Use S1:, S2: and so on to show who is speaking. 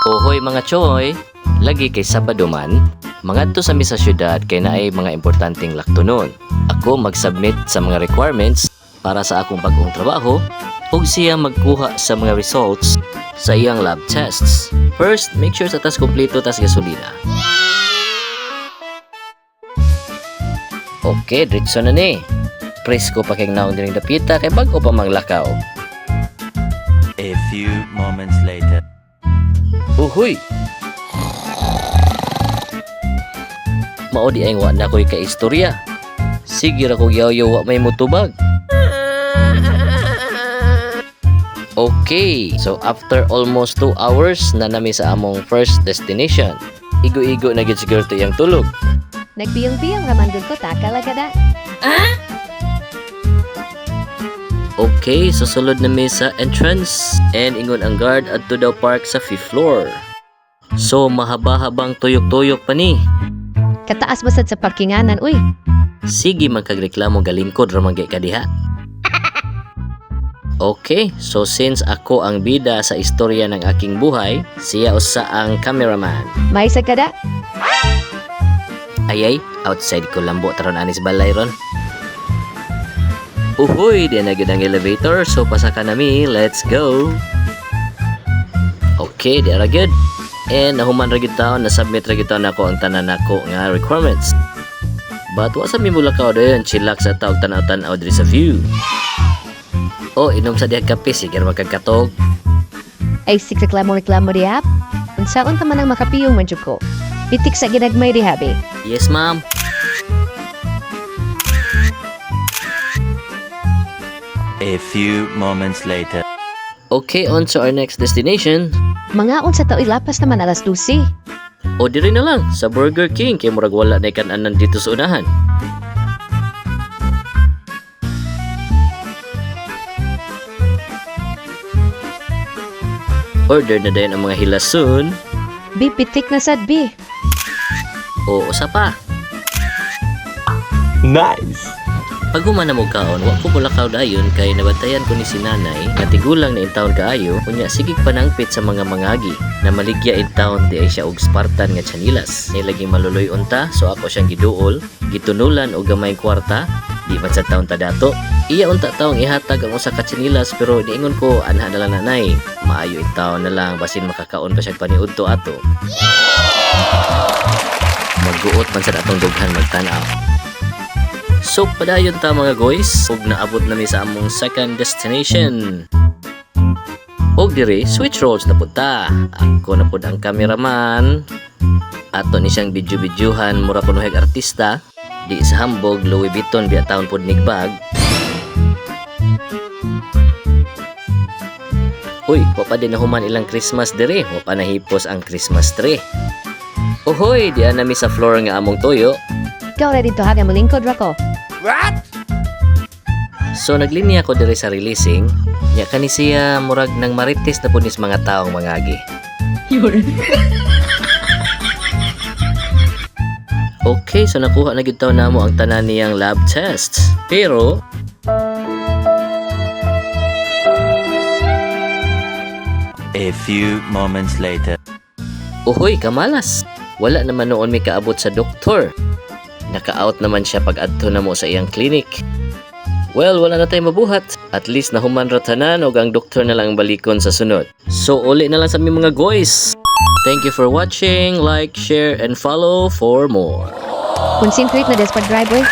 S1: Ohoy mga choy, lagi kay Sabado man, mangadto sa mi sa syudad kay naay mga importanteng laktonon. Ako mag-submit sa mga requirements para sa akong bagong trabaho ug siya magkuha sa mga results sa iyang lab tests. First, make sure sa tas kompleto tas gasolina. Okay, diretso na ni. Presko pa kay naong dining dapita kay bag-o pa manglakaw.
S2: A few moments later.
S1: Uhoy! Mao di ay wa na ko'y kaistorya. Sige ra ko yaw-yaw wa may mutubag. Okay, so after almost 2 hours na nami sa among first destination. Igo-igo na gyud siguro to iyang tulog.
S3: Nagbiyong-biyong raman gud ko ta kalagada.
S1: Okay, so sulod na mi sa entrance and ingon ang guard adto daw park sa 5th floor. So mahaba-habang tuyok-tuyok pa ni.
S3: Kataas basad sa parkinganan, uy.
S1: Sige magkagreklamo galingkod ra man gyud ka diha. Okay, so since ako ang bida sa istorya ng aking buhay, siya usa ang cameraman.
S3: May sagada.
S1: Ayay, outside ko lambo taron anis balay ron. Uhoy, di na gyud ang elevator, so pasaka nami, let's go. Okay, di ra gyud. And nahuman ra gyud taon, na-submit ra gyud taon ako ang tanan nako nga requirements. But wa sa mi mulakaw dayon, chillax sa taog tanaw-tanaw diri sa view. Oh, inom sa diha kape, sige ra magkagkatog.
S3: Ay sik reklamo diha. Unsaon ta man ang makapiyong man jud ko. Pitik sa ginagmay diha be.
S1: Yes, ma'am.
S2: A few moments later.
S1: Okay, on to our next destination.
S3: Mga unsa ta lapas naman alas 12.
S1: O diri na lang sa Burger King kay murag wala na kanan dito sa unahan. Order na dayon ang mga hilason.
S3: Be pitik na sad be.
S1: O usa pa.
S2: Nice!
S1: Pag humana mo kaon, wa ko mulakaw dayon kay nabatayan ko ni si nanay nga tigulang na intawon kaayo unya sigig panangpit sa mga mangagi na maligya intawon di ay siya og Spartan nga tsanilas. Nilaging maluloy unta so ako siyang giduol, gitunulan og gamay kwarta, di man sa taon ta dato. Iya unta taong ihatag ang usa ka tsanilas pero niingon ko anha na lang nanay, maayo intawon na lang basin makakaon pa siya paniudto ato. Magguot man sa atong dughan magtan-aw. So padayon ta mga guys, ug naabot na mi sa among second destination. Og dire switch roles na pud ta. Ako na pud ang cameraman. Ato ni siyang video-videohan mura kunuheg artista. Di sa hambog Louis Vuitton biya taon pud nigbag. Uy, wa pa din nahuman ilang Christmas dire, wa pa nahipos ang Christmas tree. Ohoy, diyan nami sa floor nga among toyo.
S3: Ikaw ready to haga malingkod ra ko.
S1: So naglinya ko dire sa releasing, nya kani siya murag nang marites na punis mga taong mangagi. Okay, so nakuha na gyud taw namo ang tanan niyang lab tests. Pero
S2: A few moments later.
S1: uhoy, kamalas. Wala naman noon may kaabot sa doktor. Naka-out naman siya pag adto na mo sa iyang clinic. Well, wala na tayo mabuhat. At least nahuman ratanan o ang doktor na lang balikon sa sunod. So, uli na lang sa aming mga guys. Thank you for watching. Like, share, and follow for more.
S3: Concentrate na des pag drive, uy.